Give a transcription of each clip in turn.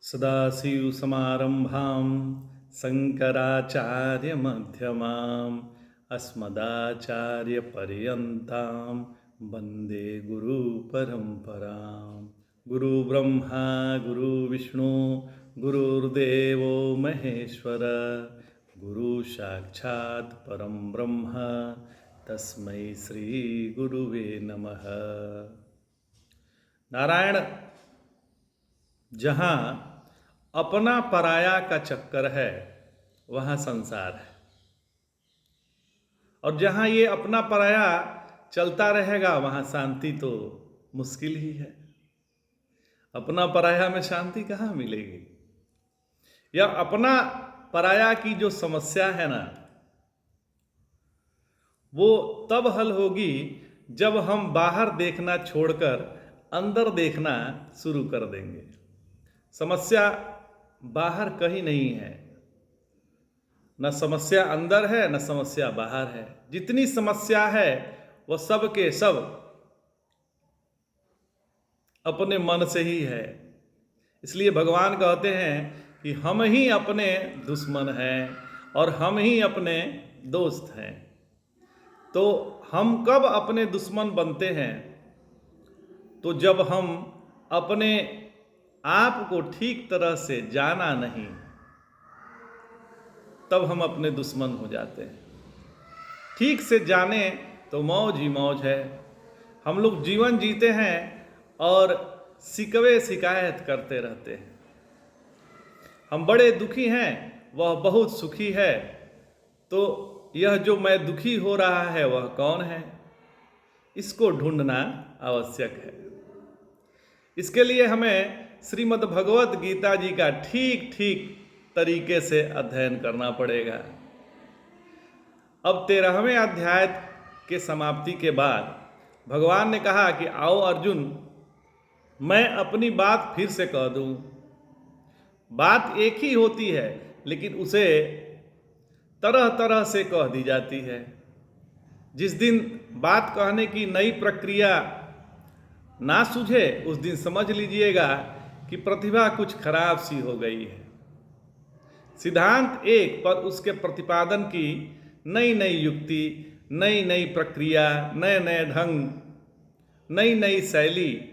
सदाशिवसमारम्भां शङ्कराचार्यमध्यमाम् अस्मदाचार्यपर्यन्तां वन्दे गुरुपरम्परां। गुरुब्रह्मा गुरुविष्णु गुरुर्देवो महेश्वर गुरुसाक्षात् परं ब्रह्म तस्मै श्रीगुरुवे नमः। नारायण, जहाँ अपना पराया का चक्कर है वहाँ संसार है, और जहाँ ये अपना पराया चलता रहेगा वहाँ शांति तो मुश्किल ही है। अपना पराया में शांति कहाँ मिलेगी? या अपना पराया की जो समस्या है ना, वो तब हल होगी जब हम बाहर देखना छोड़कर अंदर देखना शुरू कर देंगे। समस्या बाहर कहीं नहीं है, न समस्या अंदर है न समस्या बाहर है। जितनी समस्या है वह सब के सब अपने मन से ही है। इसलिए भगवान कहते हैं कि हम ही अपने दुश्मन हैं और हम ही अपने दोस्त हैं। तो हम कब अपने दुश्मन बनते हैं? तो जब हम अपने आप को ठीक तरह से जाना नहीं, तब हम अपने दुश्मन हो जाते हैं। ठीक से जाने तो मौज ही मौज है। हम लोग जीवन जीते हैं और शिकवे शिकायत करते रहते हैं। हम बड़े दुखी हैं, वह बहुत सुखी है। तो यह जो मैं दुखी हो रहा है वह कौन है? इसको ढूंढना आवश्यक है। इसके लिए हमें श्रीमद् भगवत गीता जी का ठीक ठीक तरीके से अध्ययन करना पड़ेगा। अब 13वें अध्याय के समाप्ति के बाद भगवान ने कहा कि आओ अर्जुन, मैं अपनी बात फिर से कह दूं। बात एक ही होती है लेकिन उसे तरह तरह से कह दी जाती है। जिस दिन बात कहने की नई प्रक्रिया ना सूझे उस दिन समझ लीजिएगा कि प्रतिभा कुछ खराब सी हो गई है। सिद्धांत एक पर उसके प्रतिपादन की नई नई युक्ति, नई नई प्रक्रिया, नए नए ढंग, नई नई शैली,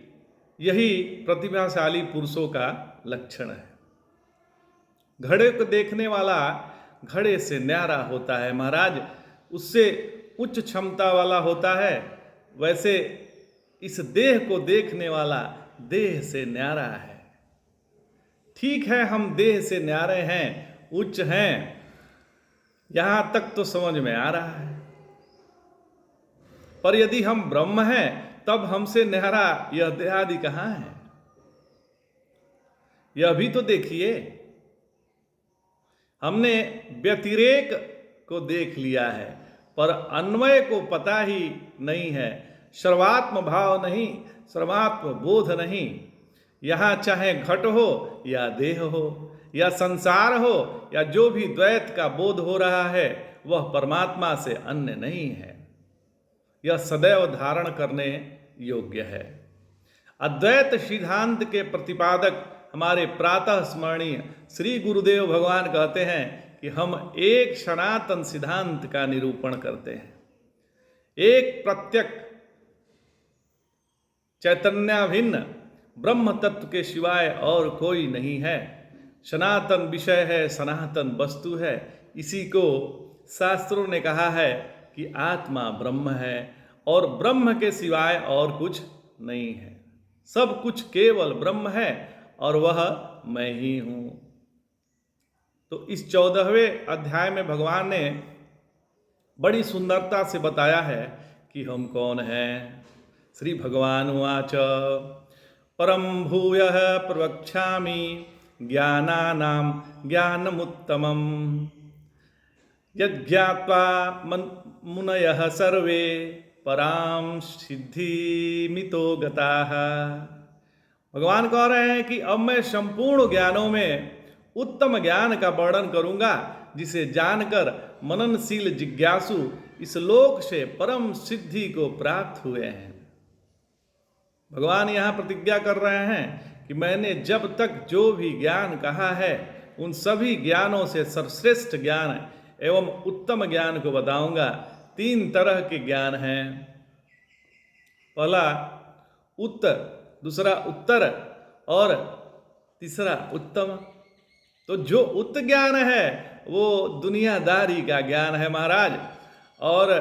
यही प्रतिभाशाली पुरुषों का लक्षण है। घड़े को देखने वाला घड़े से न्यारा होता है महाराज, उससे उच्च क्षमता वाला होता है। वैसे इस देह को देखने वाला देह से न्यारा है। ठीक है, हम देह से न्यारे हैं, उच्च हैं, यहां तक तो समझ में आ रहा है। पर यदि हम ब्रह्म हैं तब हमसे न्यारा यह देहादि कहां है? यह भी तो देखिए। हमने व्यतिरेक को देख लिया है पर अन्वय को पता ही नहीं है। सर्वात्म भाव नहीं, सर्वात्म बोध नहीं। यहाँ चाहे घट हो या देह हो या संसार हो या जो भी द्वैत का बोध हो रहा है वह परमात्मा से अन्य नहीं है। यह सदैव धारण करने योग्य है। अद्वैत सिद्धांत के प्रतिपादक हमारे प्रातः स्मरणीय श्री गुरुदेव भगवान कहते हैं कि हम एक सनातन सिद्धांत का निरूपण करते हैं। एक प्रत्यक चैतन्याभिन्न ब्रह्म तत्व के सिवाय और कोई नहीं है। सनातन विषय है, सनातन वस्तु है। इसी को शास्त्रों ने कहा है कि आत्मा ब्रह्म है और ब्रह्म के सिवाय और कुछ नहीं है। सब कुछ केवल ब्रह्म है और वह मैं ही हूं। तो इस 14वें अध्याय में भगवान ने बड़ी सुंदरता से बताया है कि हम कौन हैं। श्री भगवान उवाच परम भूयः प्रवक्ष्यामि ज्ञानानां ज्ञानमुत्तमम् यज्ञात्वा मुनयः सर्वे परां सिद्धिमितो गताः। भगवान कह रहे हैं कि अब मैं संपूर्ण ज्ञानों में उत्तम ज्ञान का वर्णन करूंगा जिसे जानकर मननशील जिज्ञासु इस लोक से परम सिद्धि को प्राप्त हुए हैं। भगवान यहाँ प्रतिज्ञा कर रहे हैं कि मैंने जब तक जो भी ज्ञान कहा है उन सभी ज्ञानों से सर्वश्रेष्ठ ज्ञान एवं उत्तम ज्ञान को बताऊंगा। 3 तरह के ज्ञान हैं। पहला उत्तर, दूसरा उत्तर और तीसरा उत्तम। तो जो उत्त ज्ञान है वो दुनियादारी का ज्ञान है महाराज। और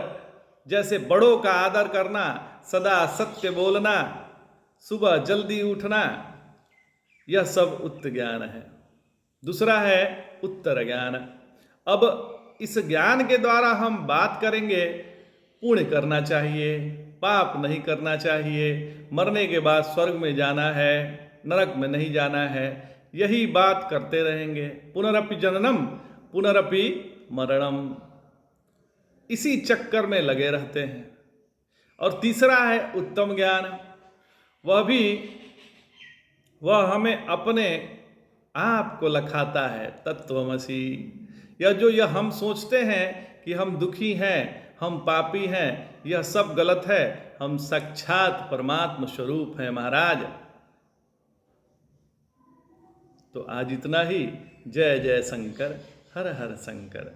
जैसे बड़ों का आदर करना, सदा सत्य बोलना, सुबह जल्दी उठना, यह सब उत्त ज्ञान है। दूसरा है उत्तर ज्ञान। अब इस ज्ञान के द्वारा हम बात करेंगे पुण्य करना चाहिए, पाप नहीं करना चाहिए, मरने के बाद स्वर्ग में जाना है, नरक में नहीं जाना है, यही बात करते रहेंगे। पुनरपि जननम पुनरपि मरणम, इसी चक्कर में लगे रहते हैं। और तीसरा है उत्तम ज्ञान। वह हमें अपने आप को लखाता है, तत्वमसि। यह हम सोचते हैं कि हम दुखी हैं, हम पापी हैं, यह सब गलत है। हम साक्षात परमात्म स्वरूप हैं महाराज। तो आज इतना ही। जय जय शंकर, हर हर शंकर।